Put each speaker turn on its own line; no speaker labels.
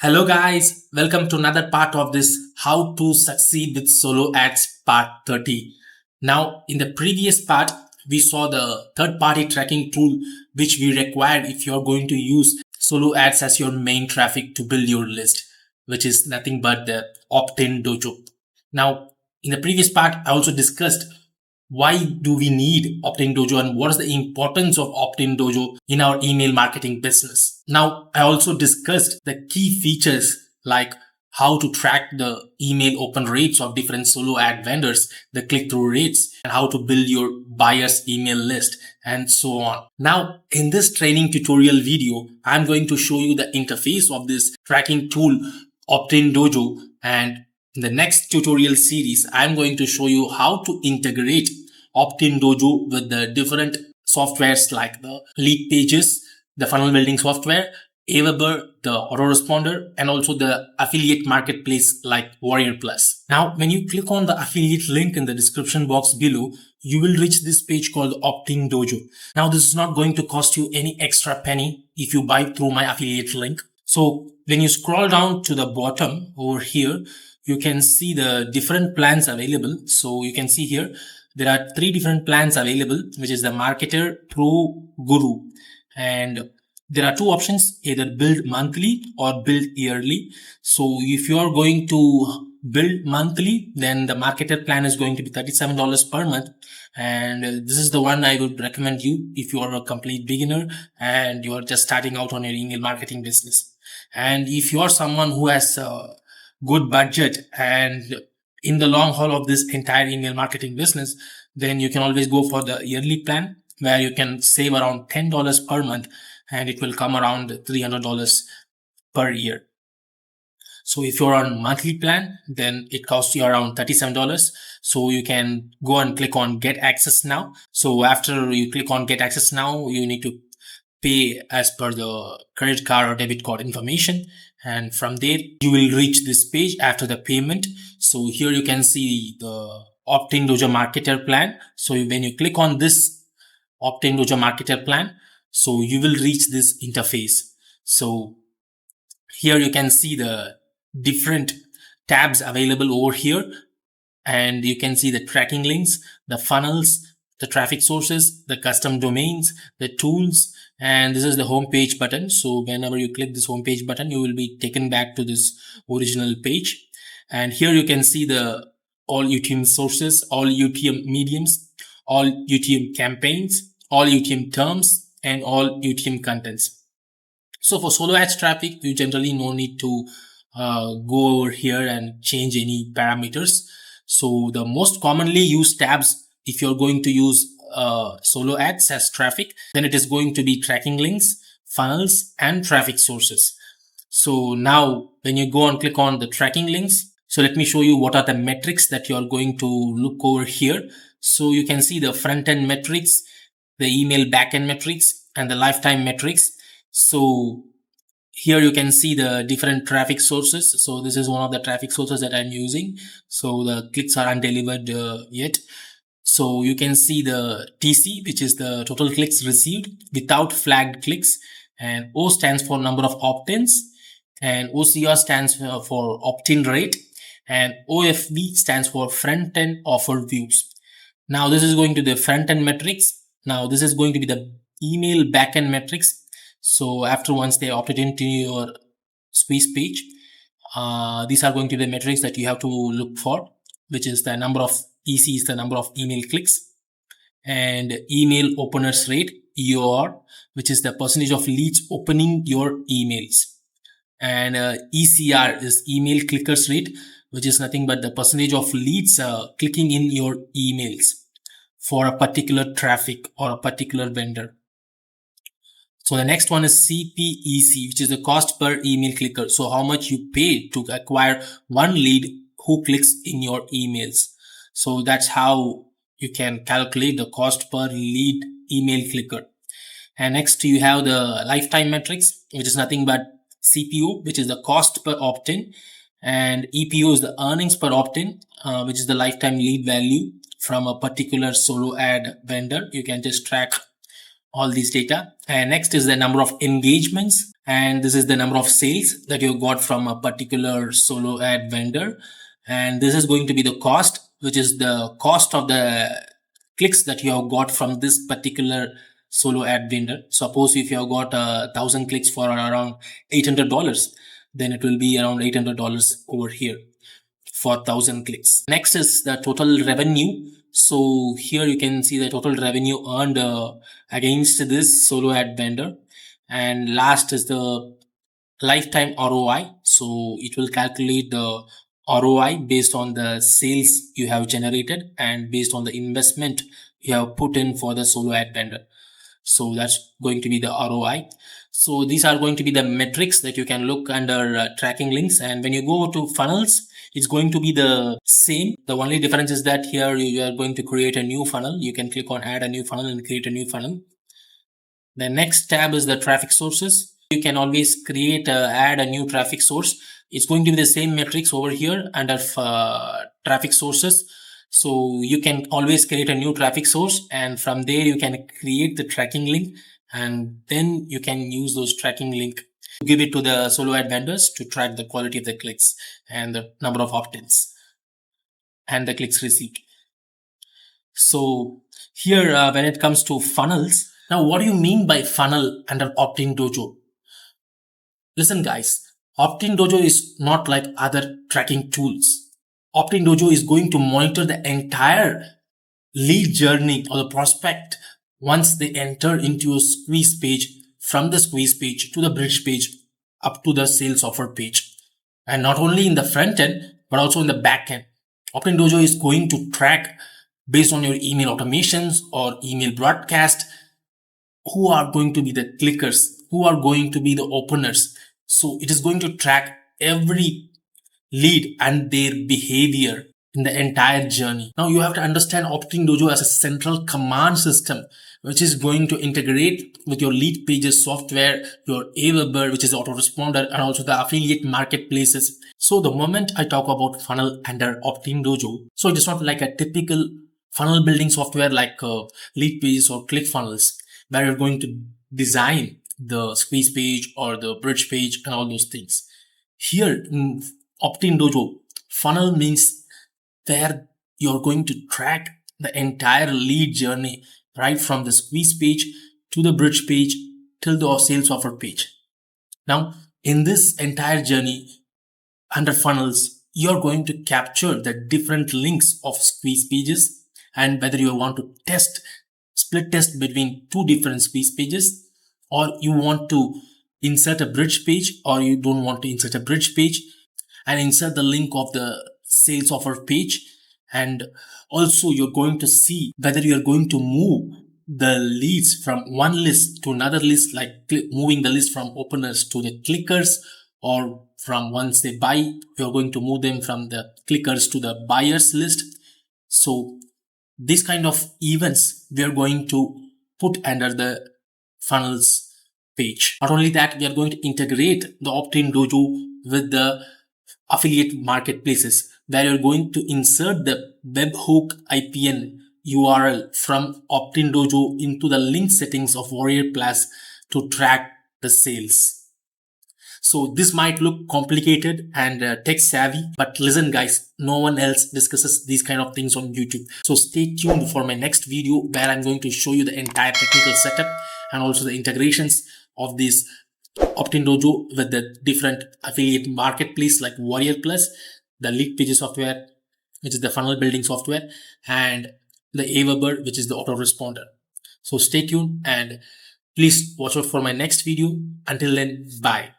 Hello guys, welcome to another part of this How to Succeed with Solo Ads part 30. Now in the previous part, we saw the third-party tracking tool which we required if you're going to use solo ads as your main traffic to build your list, which is nothing but the Optin Dojo. Now in the previous part, I also discussed why do we need Optin Dojo and what is the importance of Optin Dojo in our email marketing business. Now, I also discussed the key features like how to track the email open rates of different solo ad vendors, the click-through rates, and how to build your buyer's email list, and so on. Now, in this training tutorial video, I'm going to show you the interface of this tracking tool, Optin Dojo, and in the next tutorial series, I'm going to show you how to integrate Optin Dojo with the different softwares like the lead pages, the funnel building software, AWeber, the autoresponder, and also the affiliate marketplace like Warrior Plus. Now, when you click on the affiliate link in the description box below, you will reach this page called Optin Dojo. Now, this is not going to cost you any extra penny if you buy through my affiliate link. So when you scroll down to the bottom over here, you can see the different plans available. So you can see here, there are 3 different plans available, which is the Marketer, Pro, Guru. And there are 2 options, either build monthly or build yearly. So if you are going to build monthly, then the Marketer plan is going to be $37 per month. And this is the one I would recommend you if you are a complete beginner and you are just starting out on your email marketing business. And if you are someone who has good budget and in the long haul of this entire email marketing business, then you can always go for the yearly plan where you can save around $10 per month and it will come around $300 per year. So if you're on monthly plan, then it costs you around $37. So you can go and click on Get Access Now. So after you click on Get Access Now, you need to pay as per the credit card or debit card information. And from there, you will reach this page after the payment. So here you can see the Optin Dojo Marketer plan. So when you click on this Optin Dojo Marketer plan, so you will reach this interface. So here you can see the different tabs available over here. And you can see the tracking links, the funnels, the traffic sources, the custom domains, the tools, and this is the home page button. So whenever you click this home page button, you will be taken back to this original page. And here you can see the all UTM sources, all UTM mediums, all UTM campaigns, all UTM terms, and all UTM contents. So for solo ads traffic, you generally no need to go over here and change any parameters. So the most commonly used tabs, if you're going to use solo ads as traffic, then it is going to be tracking links, funnels, and traffic sources. So now when you go and click on the tracking links, so let me show you what are the metrics that you're going to look over here. So you can see the front end metrics, the email backend metrics, and the lifetime metrics. So here you can see the different traffic sources. So this is one of the traffic sources that I'm using. So the clicks are undelivered yet. So you can see the TC, which is the total clicks received without flagged clicks, and O stands for number of opt-ins, and OCR stands for opt-in rate, and OFV stands for front-end offer views. Now this is going to the front-end metrics. Now this is going to be the email backend metrics. So after once they opted into your squeeze page, these are going to be the metrics that you have to look for, which is the number of EC is the number of email clicks, and email openers rate, EOR, which is the percentage of leads opening your emails, and ECR is email clickers rate, which is nothing but the percentage of leads clicking in your emails for a particular traffic or a particular vendor. So the next one is CPEC, which is the cost per email clicker. So how much you pay to acquire one lead who clicks in your emails. So that's how you can calculate the cost per lead email clicker. And next you have the lifetime metrics, which is nothing but CPO, which is the cost per opt-in, and EPO is the earnings per opt-in, which is the lifetime lead value from a particular solo ad vendor. You can just track all these data. And next is the number of engagements And this is the number of sales that you got from a particular solo ad vendor. And this is going to be the cost, which is the cost of the clicks that you have got from this particular solo ad vendor. Suppose if you have got 1,000 clicks for around $800, then it will be around $800 over here for 1,000 clicks. Next is the total revenue. So here you can see the total revenue earned against this solo ad vendor. And last is the lifetime ROI. So it will calculate the ROI based on the sales you have generated and based on the investment you have put in for the solo ad vendor. So that's going to be the ROI. So these are going to be the metrics that you can look under tracking links. And when you go to funnels, it's going to be the same. The only difference is that here you are going to create a new funnel. You can click on add a new funnel and create a new funnel. The next tab is the traffic sources. You can always create add a new traffic source. It's going to be the same metrics over here under traffic sources. So you can always create a new traffic source, and from there you can create the tracking link, and then you can use those tracking link to give it to the solo ad vendors to track the quality of the clicks and the number of opt-ins and the clicks received. So here when it comes to funnels, now what do you mean by funnel under Optin Dojo? Listen guys, Optin Dojo is not like other tracking tools. Optin Dojo is going to monitor the entire lead journey or the prospect once they enter into a squeeze page, from the squeeze page to the bridge page up to the sales offer page. And not only in the front end, but also in the back end. Optin Dojo is going to track based on your email automations or email broadcast who are going to be the clickers, who are going to be the openers. So it is going to track every lead and their behavior in the entire journey. Now you have to understand Optin Dojo as a central command system, which is going to integrate with your lead pages software, your AWeber, which is the autoresponder, and also the affiliate marketplaces. So the moment I talk about funnel under Optin Dojo, so it is not like a typical funnel building software like lead pages or ClickFunnels, where you're going to design the squeeze page or the bridge page and all those things. Here in Optin Dojo, funnel means where you're going to track the entire lead journey right from the squeeze page to the bridge page till the sales offer page. Now, in this entire journey under funnels, you're going to capture the different links of squeeze pages, and whether you want to split test between two different squeeze pages, or you want to insert a bridge page, or you don't want to insert a bridge page, and insert the link of the sales offer page. And also you're going to see whether you're going to move the leads from one list to another list, like moving the list from openers to the clickers, or from once they buy, you're going to move them from the clickers to the buyers list. So these kind of events we are going to put under the funnels page. Not only that, we are going to integrate the Optin Dojo with the affiliate marketplaces, where you're going to insert the webhook IPN URL from Optin Dojo into the link settings of Warrior Plus to track the sales. So this might look complicated and tech savvy, but listen guys, no one else discusses these kind of things on YouTube. So stay tuned for my next video, where I'm going to show you the entire technical setup and also the integrations of this Optin Dojo with the different affiliate marketplace like Warrior Plus, the lead pages software, which is the funnel building software, and the AWeber, which is the autoresponder. So stay tuned and please watch out for my next video. Until then, bye.